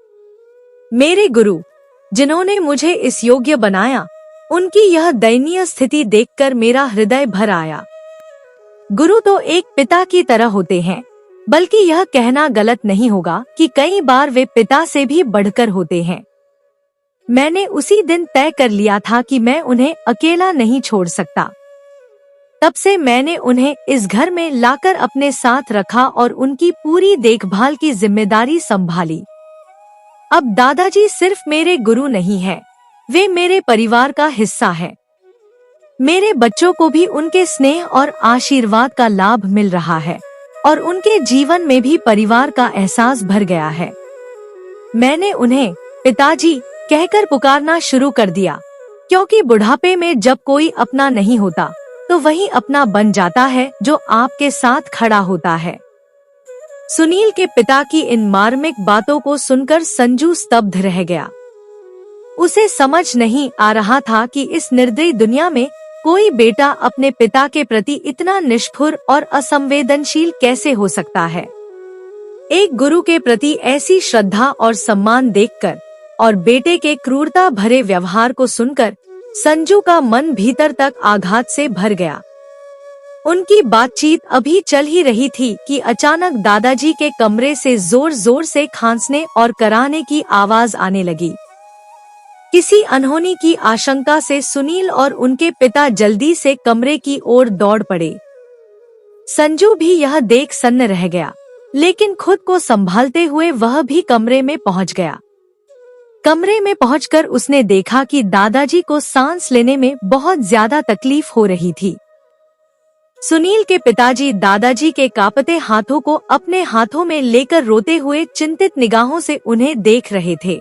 मेरे गुरु, जिन्होंने मुझे इस योग्य बनाया, उनकी यह दयनीय स्थिति देखकर मेरा हृदय भर आया। गुरु तो एक पिता की तरह होते हैं, बल्कि यह कहना गलत नहीं होगा कि कई बार वे पिता से भी बढ़कर होते हैं। मैंने उसी दिन तय कर लिया था कि मैं उन्हें अकेला नहीं छोड़ सकता। तब से मैंने उन्हें इस घर में लाकर अपने साथ रखा और उनकी पूरी देखभाल की जिम्मेदारी संभाली। अब दादाजी सिर्फ मेरे गुरु नहीं हैं, वे मेरे परिवार का हिस्सा हैं। मेरे बच्चों को भी उनके स्नेह और आशीर्वाद का लाभ मिल रहा है और उनके जीवन में भी परिवार का एहसास भर गया है। मैंने उन्हें पिताजी कहकर पुकारना शुरू कर दिया, क्योंकि बुढ़ापे में जब कोई अपना नहीं होता तो वही अपना बन जाता है जो आपके साथ खड़ा होता है। सुनील के पिता की इन मार्मिक बातों को सुनकर संजू स्तब्ध रह गया। उसे समझ नहीं आ रहा था कि इस निर्दयी दुनिया में कोई बेटा अपने पिता के प्रति इतना निष्ठुर और असंवेदनशील कैसे हो सकता है। एक गुरु के प्रति ऐसी श्रद्धा और सम्मान देखकर और बेटे के क्रूरता भरे व्यवहार को सुनकर संजू का मन भीतर तक आघात से भर गया। उनकी बातचीत अभी चल ही रही थी कि अचानक दादाजी के कमरे से जोर जोर से खांसने और कराहने की आवाज आने लगी। किसी अनहोनी की आशंका से सुनील और उनके पिता जल्दी से कमरे की ओर दौड़ पड़े। संजू भी यह देख सन्न रह गया, लेकिन खुद को संभालते हुए वह भी कमरे में पहुंच गया। कमरे में पहुंचकर उसने देखा कि दादाजी को सांस लेने में बहुत ज्यादा तकलीफ हो रही थी। सुनील के पिताजी दादाजी के कांपते हाथों को अपने हाथों में लेकर रोते हुए चिंतित निगाहों से उन्हें देख रहे थे।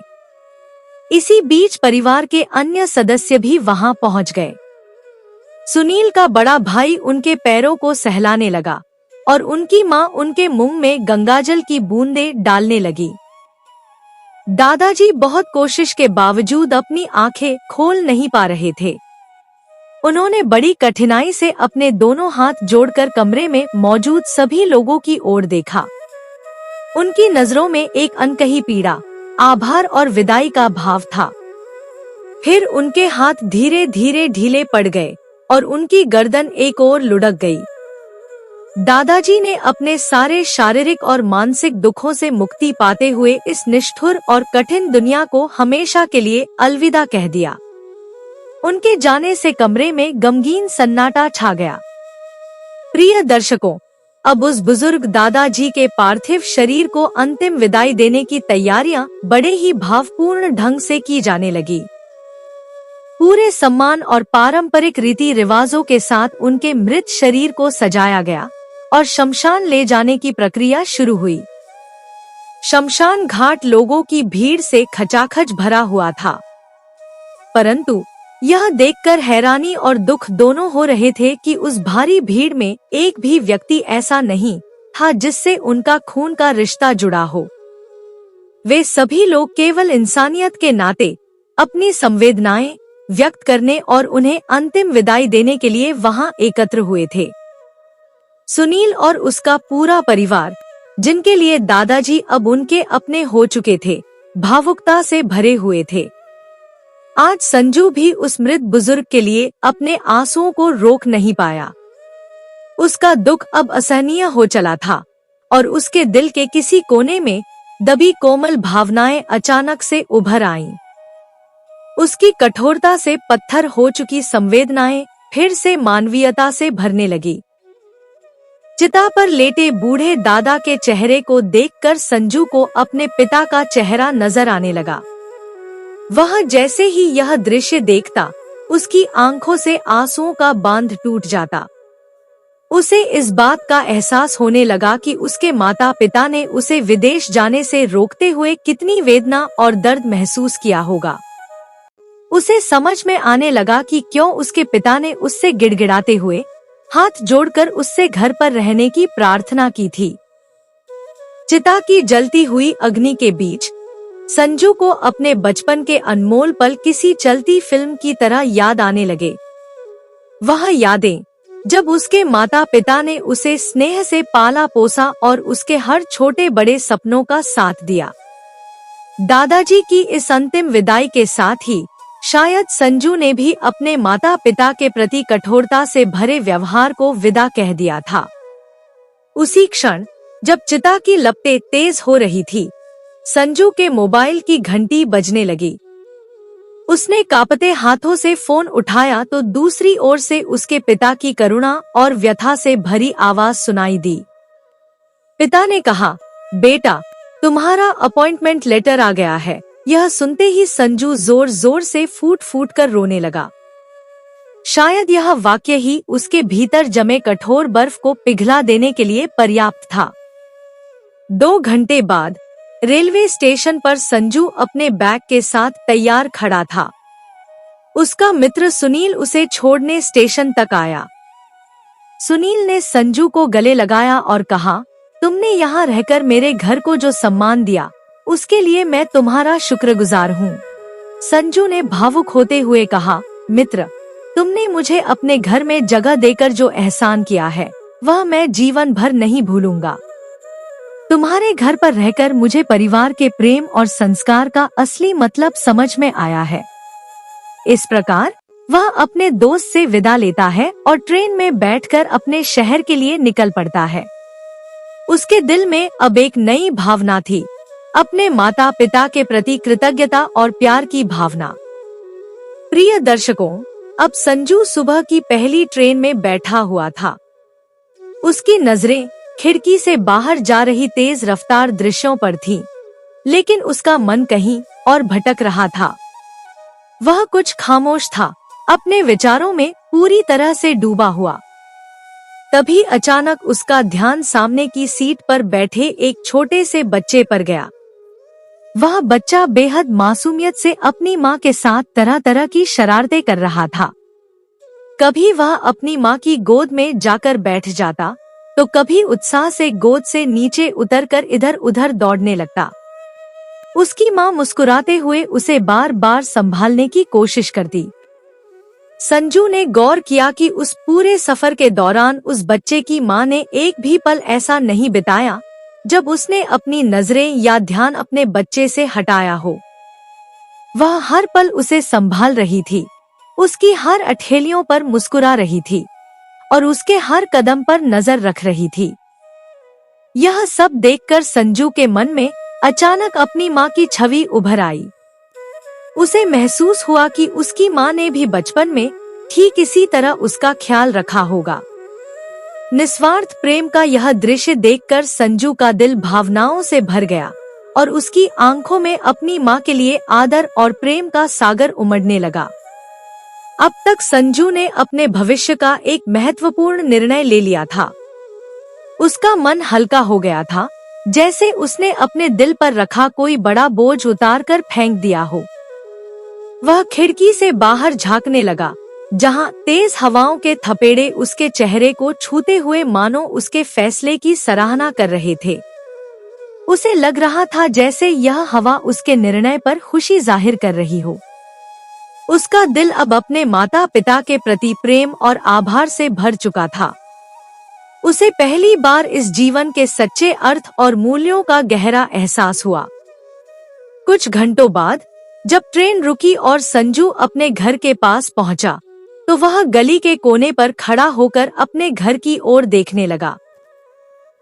इसी बीच परिवार के अन्य सदस्य भी वहां पहुंच गए। सुनील का बड़ा भाई उनके पैरों को सहलाने लगा और उनकी मां उनके मुंह में गंगाजल की बूंदें डालने लगी। दादाजी बहुत कोशिश के बावजूद अपनी आंखें खोल नहीं पा रहे थे। उन्होंने बड़ी कठिनाई से अपने दोनों हाथ जोड़कर कमरे में मौजूद सभी लोगों की ओर देखा। उनकी नजरों में एक अनकही पीड़ा, आभार और विदाई का भाव था। फिर उनके हाथ धीरे धीरे ढीले पड़ गए और उनकी गर्दन एक ओर लुढ़क गई। दादाजी ने अपने सारे शारीरिक और मानसिक दुखों से मुक्ति पाते हुए इस निष्ठुर और कठिन दुनिया को हमेशा के लिए अलविदा कह दिया। उनके जाने से कमरे में गमगीन सन्नाटा छा गया। प्रिय दर्शकों, अब उस बुजुर्ग दादाजी के पार्थिव शरीर को अंतिम विदाई देने की तैयारियां बड़े ही भावपूर्ण ढंग से की जाने लगी। पूरे सम्मान और पारंपरिक रीति रिवाजों के साथ उनके मृत शरीर को सजाया गया और शमशान ले जाने की प्रक्रिया शुरू हुई। शमशान घाट लोगों की भीड़ से खचाखच भरा हुआ था, परंतु यह देखकर हैरानी और दुख दोनों हो रहे थे कि उस भारी भीड़ में एक भी व्यक्ति ऐसा नहीं था जिससे उनका खून का रिश्ता जुड़ा हो। वे सभी लोग केवल इंसानियत के नाते अपनी संवेदनाएं व्यक्त करने और उन्हें अंतिम विदाई देने के लिए वहां एकत्र हुए थे। सुनील और उसका पूरा परिवार, जिनके लिए दादाजी अब उनके अपने हो चुके थे, भावुकता से भरे हुए थे। आज संजू भी उस मृत बुजुर्ग के लिए अपने आंसुओं को रोक नहीं पाया। उसका दुख अब असहनीय हो चला था और उसके दिल के किसी कोने में दबी कोमल भावनाएं अचानक से उभर आईं। उसकी कठोरता से पत्थर हो चुकी संवेदनाएं फिर से मानवीयता से भरने लगी। चिता पर लेटे बूढ़े दादा के चेहरे को देखकर संजू को अपने पिता का चेहरा नजर आने लगा। वह जैसे ही यह दृश्य देखता, उसकी आंखों से आंसुओं का बांध टूट जाता। उसे इस बात का एहसास होने लगा कि उसके माता पिता ने उसे विदेश जाने से रोकते हुए कितनी वेदना और दर्द महसूस किया होगा। उसे समझ में आने लगा कि क्यों उसके पिता ने उससे गिड़गिड़ाते हुए हाथ जोड़कर उससे घर पर रहने की प्रार्थना की थी। चिता की जलती हुई अग्नि के बीच संजू को अपने बचपन के अनमोल पल किसी चलती फिल्म की तरह याद आने लगे। वह यादें जब उसके माता पिता ने उसे स्नेह से पाला पोसा और उसके हर छोटे बड़े सपनों का साथ दिया। दादाजी की इस अंतिम विदाई के साथ ही शायद संजू ने भी अपने माता पिता के प्रति कठोरता से भरे व्यवहार को विदा कह दिया था। उसी क्षण जब चिता की लपटें तेज हो रही थी, संजू के मोबाइल की घंटी बजने लगी। उसने कांपते हाथों से फोन उठाया तो दूसरी ओर से उसके पिता की करुणा और व्यथा से भरी आवाज सुनाई दी। पिता ने कहा, बेटा, तुम्हारा अपॉइंटमेंट लेटर आ गया है। यह सुनते ही संजू जोर जोर से फूट फूट कर रोने लगा। शायद यह वाक्य ही उसके भीतर जमे कठोर बर्फ को पिघला देने के लिए पर्याप्त था। 2 घंटे बाद रेलवे स्टेशन पर संजू अपने बैग के साथ तैयार खड़ा था। उसका मित्र सुनील उसे छोड़ने स्टेशन तक आया। सुनील ने संजू को गले लगाया और कहा, तुमने यहाँ रहकर मेरे घर को जो सम्मान दिया, उसके लिए मैं तुम्हारा शुक्रगुजार हूँ। संजू ने भावुक होते हुए कहा, मित्र, तुमने मुझे अपने घर में जगह देकर जो एहसान किया है, वह मैं जीवन भर नहीं भूलूंगा। तुम्हारे घर पर रहकर मुझे परिवार के प्रेम और संस्कार का असली मतलब समझ में आया है। इस प्रकार वह अपने दोस्त से विदा लेता है और ट्रेन में बैठकर अपने शहर के लिए निकल पड़ता है। उसके दिल में अब एक नई भावना थी, अपने माता पिता के प्रति कृतज्ञता और प्यार की भावना। प्रिय दर्शकों, अब संजू सुबह की पहली ट्रेन में बैठा हुआ था। उसकी नजरें खिड़की से बाहर जा रही तेज रफ्तार दृश्यों पर थीं, लेकिन उसका मन कहीं और भटक रहा था। वह कुछ खामोश था, अपने विचारों में पूरी तरह से डूबा हुआ। तभी अचानक उसका ध्यान सामने की सीट पर बैठे एक छोटे से बच्चे पर गया। वह बच्चा बेहद मासूमियत से अपनी माँ के साथ तरह तरह की शरारतें कर रहा था। कभी वह अपनी माँ की गोद में जाकर बैठ जाता, तो कभी उत्साह से गोद से नीचे उतरकर इधर उधर दौड़ने लगता। उसकी माँ मुस्कुराते हुए उसे बार बार संभालने की कोशिश करती। संजू ने गौर किया कि उस पूरे सफर के दौरान उस बच्चे की माँ ने एक भी पल ऐसा नहीं बिताया जब उसने अपनी नजरें या ध्यान अपने बच्चे से हटाया हो। वह हर पल उसे संभाल रही थी, उसकी हर अठेलियों पर मुस्कुरा रही थी और उसके हर कदम पर नजर रख रही थी। यह सब देखकर संजू के मन में अचानक अपनी माँ की छवि उभर आई। उसे महसूस हुआ कि उसकी माँ ने भी बचपन में ठीक इसी तरह उसका ख्याल रखा होगा। निस्वार्थ प्रेम का यह दृश्य देखकर संजू का दिल भावनाओं से भर गया और उसकी आंखों में अपनी माँ के लिए आदर और प्रेम का सागर उमड़ने लगा। अब तक संजू ने अपने भविष्य का एक महत्वपूर्ण निर्णय ले लिया था। उसका मन हल्का हो गया था, जैसे उसने अपने दिल पर रखा कोई बड़ा बोझ उतारकर फेंक दिया हो। वह खिड़की से बाहर झांकने लगा, जहां तेज हवाओं के थपेड़े उसके चेहरे को छूते हुए मानो उसके फैसले की सराहना कर रहे थे। उसे लग रहा था जैसे यह हवा उसके निर्णय पर खुशी जाहिर कर रही हो। उसका दिल अब अपने माता पिता के प्रति प्रेम और आभार से भर चुका था। उसे पहली बार इस जीवन के सच्चे अर्थ और मूल्यों का गहरा एहसास हुआ। कुछ घंटों बाद जब ट्रेन रुकी और संजू अपने घर के पास पहुंचा, तो वह गली के कोने पर खड़ा होकर अपने घर की ओर देखने लगा।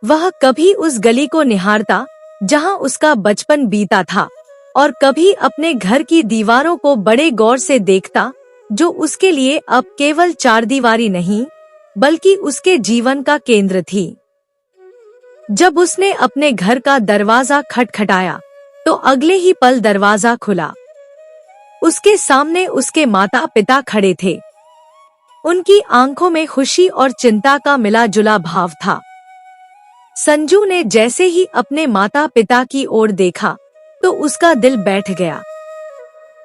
वह कभी उस गली को निहारता जहां उसका बचपन बीता था, और कभी अपने घर की दीवारों को बड़े गौर से देखता, जो उसके लिए अब केवल चारदीवारी नहीं बल्कि उसके जीवन का केंद्र थी। जब उसने अपने घर का दरवाजा खटखटाया तो अगले ही पल दरवाजा खुला। उसके सामने उसके माता पिता खड़े थे। उनकी आंखों में खुशी और चिंता का मिला जुला भाव था। संजू ने जैसे ही अपने माता पिता की ओर देखा तो उसका दिल बैठ गया।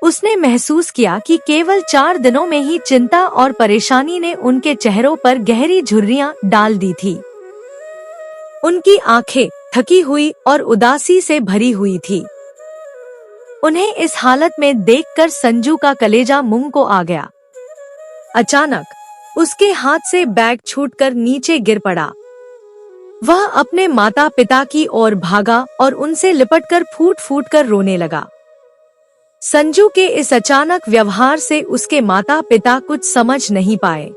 उसने महसूस किया कि केवल 4 दिनों में ही चिंता और परेशानी ने उनके चेहरों पर गहरी झुर्रियां डाल दी थी। उनकी आंखें थकी हुई और उदासी से भरी हुई थी। उन्हें इस हालत में देखकर संजू का कलेजा मुंह को आ गया। अचानक उसके हाथ से बैग छूटकर नीचे गिर पड़ा। वह अपने माता पिता की ओर भागा और उनसे लिपटकर फूट फूट कर रोने लगा। संजू के इस अचानक व्यवहार से उसके माता पिता कुछ समझ नहीं पाए।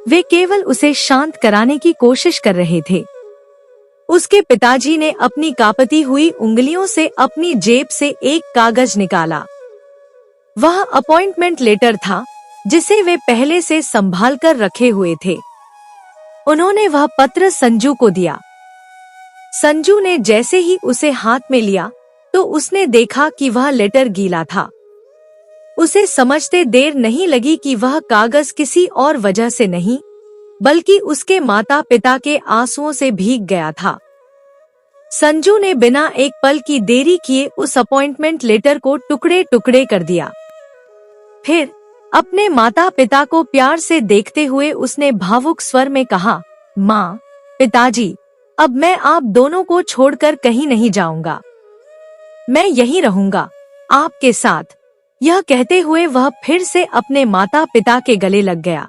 वे केवल उसे शांत कराने की कोशिश कर रहे थे। उसके पिताजी ने अपनी कांपती हुई उंगलियों से अपनी जेब से एक कागज निकाला। वह अपॉइंटमेंट लेटर था जिसे वे पहले से संभाल कर रखे हुए थे। उन्होंने वह पत्र संजू को दिया। संजू ने जैसे ही उसे हाथ में लिया तो उसने देखा कि वह लेटर गीला था। उसे समझते देर नहीं लगी कि वह कागज किसी और वजह से नहीं बल्कि उसके माता पिता के आंसुओं से भीग गया था। संजू ने बिना एक पल की देरी किए उस अपॉइंटमेंट लेटर को टुकड़े टुकड़े कर दिया। फिर अपने माता पिता को प्यार से देखते हुए उसने भावुक स्वर में कहा, माँ, पिताजी, अब मैं आप दोनों को छोड़कर कहीं नहीं जाऊंगा। मैं यहीं रहूंगा आपके साथ। यह कहते हुए वह फिर से अपने माता पिता के गले लग गया।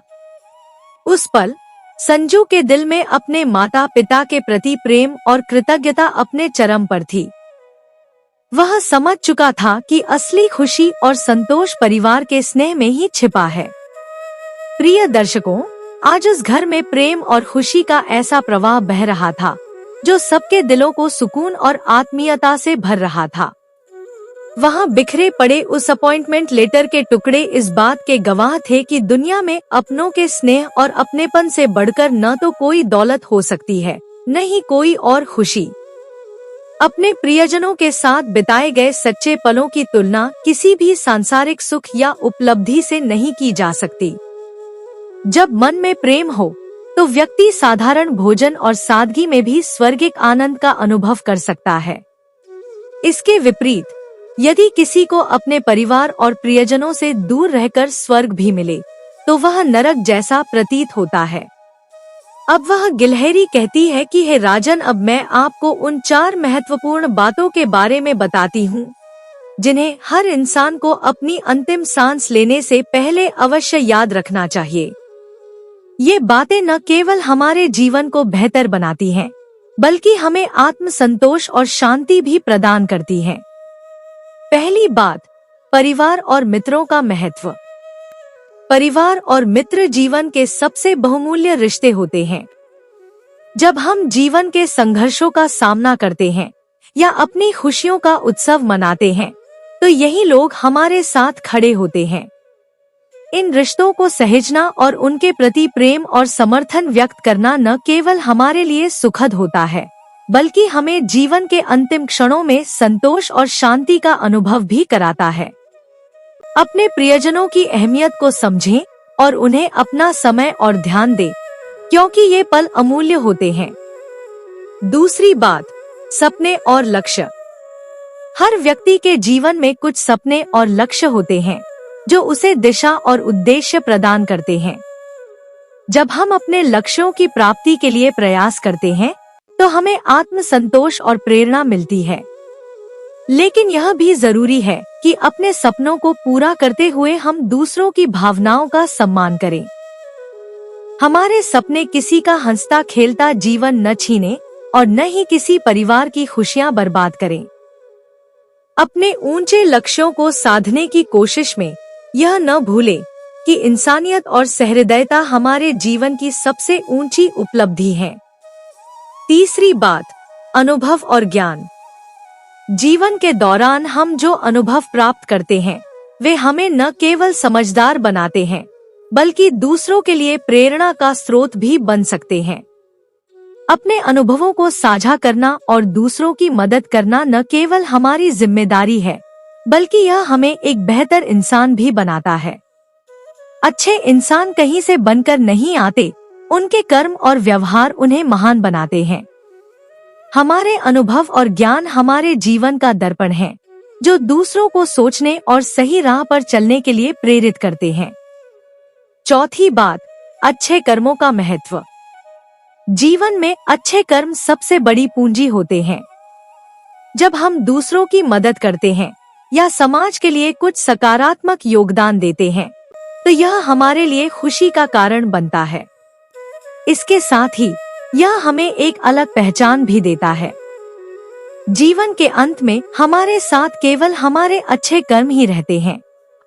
उस पल संजू के दिल में अपने माता पिता के प्रति प्रेम और कृतज्ञता अपने चरम पर थी। वह समझ चुका था कि असली खुशी और संतोष परिवार के स्नेह में ही छिपा है। प्रिय दर्शकों, आज उस घर में प्रेम और खुशी का ऐसा प्रवाह बह रहा था जो सबके दिलों को सुकून और आत्मीयता से भर रहा था। वहाँ बिखरे पड़े उस अपॉइंटमेंट लेटर के टुकड़े इस बात के गवाह थे कि दुनिया में अपनों के स्नेह और अपनेपन से बढ़कर न तो कोई दौलत हो सकती है, न ही कोई और खुशी। अपने प्रियजनों के साथ बिताए गए सच्चे पलों की तुलना किसी भी सांसारिक सुख या उपलब्धि से नहीं की जा सकती। जब मन में प्रेम हो तो व्यक्ति साधारण भोजन और सादगी में भी स्वर्गिक आनंद का अनुभव कर सकता है। इसके विपरीत, यदि किसी को अपने परिवार और प्रियजनों से दूर रहकर स्वर्ग भी मिले तो वह नरक जैसा प्रतीत होता है। अब वह गिलहरी कहती है कि हे राजन, अब मैं आपको उन 4 महत्वपूर्ण बातों के बारे में बताती हूँ जिन्हें हर इंसान को अपनी अंतिम सांस लेने से पहले अवश्य याद रखना चाहिए। ये बातें न केवल हमारे जीवन को बेहतर बनाती हैं, बल्कि हमें आत्म संतोष और शांति भी प्रदान करती हैं। पहली बात, परिवार और मित्रों का महत्व। परिवार और मित्र जीवन के सबसे बहुमूल्य रिश्ते होते हैं। जब हम जीवन के संघर्षों का सामना करते हैं या अपनी खुशियों का उत्सव मनाते हैं तो यही लोग हमारे साथ खड़े होते हैं। इन रिश्तों को सहेजना और उनके प्रति प्रेम और समर्थन व्यक्त करना न केवल हमारे लिए सुखद होता है, बल्कि हमें जीवन के अंतिम क्षणों में संतोष और शांति का अनुभव भी कराता है। अपने प्रियजनों की अहमियत को समझें और उन्हें अपना समय और ध्यान दें, क्योंकि ये पल अमूल्य होते हैं। दूसरी बात, सपने और लक्ष्य। हर व्यक्ति के जीवन में कुछ सपने और लक्ष्य होते हैं जो उसे दिशा और उद्देश्य प्रदान करते हैं। जब हम अपने लक्ष्यों की प्राप्ति के लिए प्रयास करते हैं तो हमें आत्म संतोष और प्रेरणा मिलती है। लेकिन यह भी जरूरी है कि अपने सपनों को पूरा करते हुए हम दूसरों की भावनाओं का सम्मान करें। हमारे सपने किसी का हंसता खेलता जीवन न छीने और न ही किसी परिवार की खुशियां बर्बाद करें। अपने ऊंचे लक्ष्यों को साधने की कोशिश में यह न भूलें कि इंसानियत और सहृदयता हमारे जीवन की सबसे ऊंची उपलब्धि है। तीसरी बात, अनुभव और ज्ञान। जीवन के दौरान हम जो अनुभव प्राप्त करते हैं वे हमें न केवल समझदार बनाते हैं बल्कि दूसरों के लिए प्रेरणा का स्रोत भी बन सकते हैं। अपने अनुभवों को साझा करना और दूसरों की मदद करना न केवल हमारी जिम्मेदारी है बल्कि यह हमें एक बेहतर इंसान भी बनाता है। अच्छे इंसान कहीं से बनकर नहीं आते, उनके कर्म और व्यवहार उन्हें महान बनाते हैं। हमारे अनुभव और ज्ञान हमारे जीवन का दर्पण है जो दूसरों को सोचने और सही राह पर चलने के लिए प्रेरित करते हैं। चौथी बात, अच्छे कर्मों का महत्व। जीवन में अच्छे कर्म सबसे बड़ी पूंजी होते हैं। जब हम दूसरों की मदद करते हैं या समाज के लिए कुछ सकारात्मक योगदान देते हैं तो यह हमारे लिए खुशी का कारण बनता है। इसके साथ ही यह हमें एक अलग पहचान भी देता है। जीवन के अंत में हमारे साथ केवल हमारे अच्छे कर्म ही रहते हैं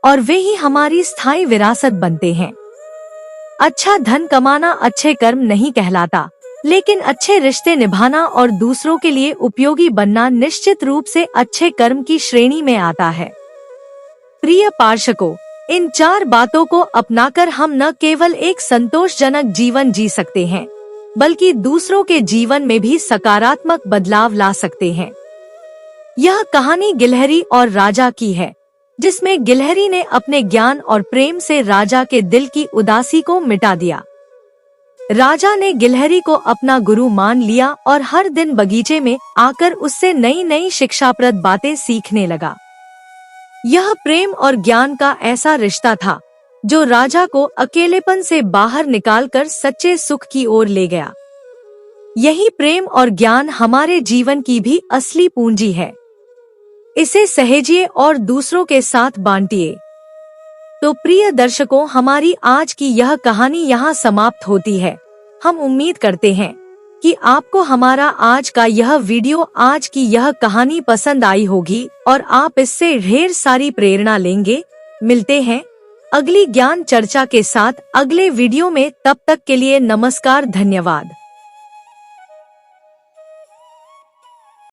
और वे ही हमारी स्थायी विरासत बनते हैं। अच्छा धन कमाना अच्छे कर्म नहीं कहलाता, लेकिन अच्छे रिश्ते निभाना और दूसरों के लिए उपयोगी बनना निश्चित रूप से अच्छे कर्म की श्रेणी में आता है। प्रिय पार्षकों, इन 4 बातों को अपनाकर हम न केवल एक संतोषजनक जीवन जी सकते हैं बल्कि दूसरों के जीवन में भी सकारात्मक बदलाव ला सकते हैं। यह कहानी गिलहरी और राजा की है, जिसमें गिलहरी ने अपने ज्ञान और प्रेम से राजा के दिल की उदासी को मिटा दिया। राजा ने गिलहरी को अपना गुरु मान लिया और हर दिन बगीचे में आकर उससे नई नई शिक्षाप्रद बातें सीखने लगा। यह प्रेम और ज्ञान का ऐसा रिश्ता था जो राजा को अकेलेपन से बाहर निकालकर सच्चे सुख की ओर ले गया। यही प्रेम और ज्ञान हमारे जीवन की भी असली पूंजी है। इसे सहेजिए और दूसरों के साथ बांटिए। तो प्रिय दर्शकों, हमारी आज की यह कहानी यहाँ समाप्त होती है। हम उम्मीद करते हैं कि आपको हमारा आज का यह वीडियो, आज की यह कहानी पसंद आई होगी और आप इससे ढेर सारी प्रेरणा लेंगे। मिलते हैं अगली ज्ञान चर्चा के साथ अगले वीडियो में। तब तक के लिए नमस्कार, धन्यवाद।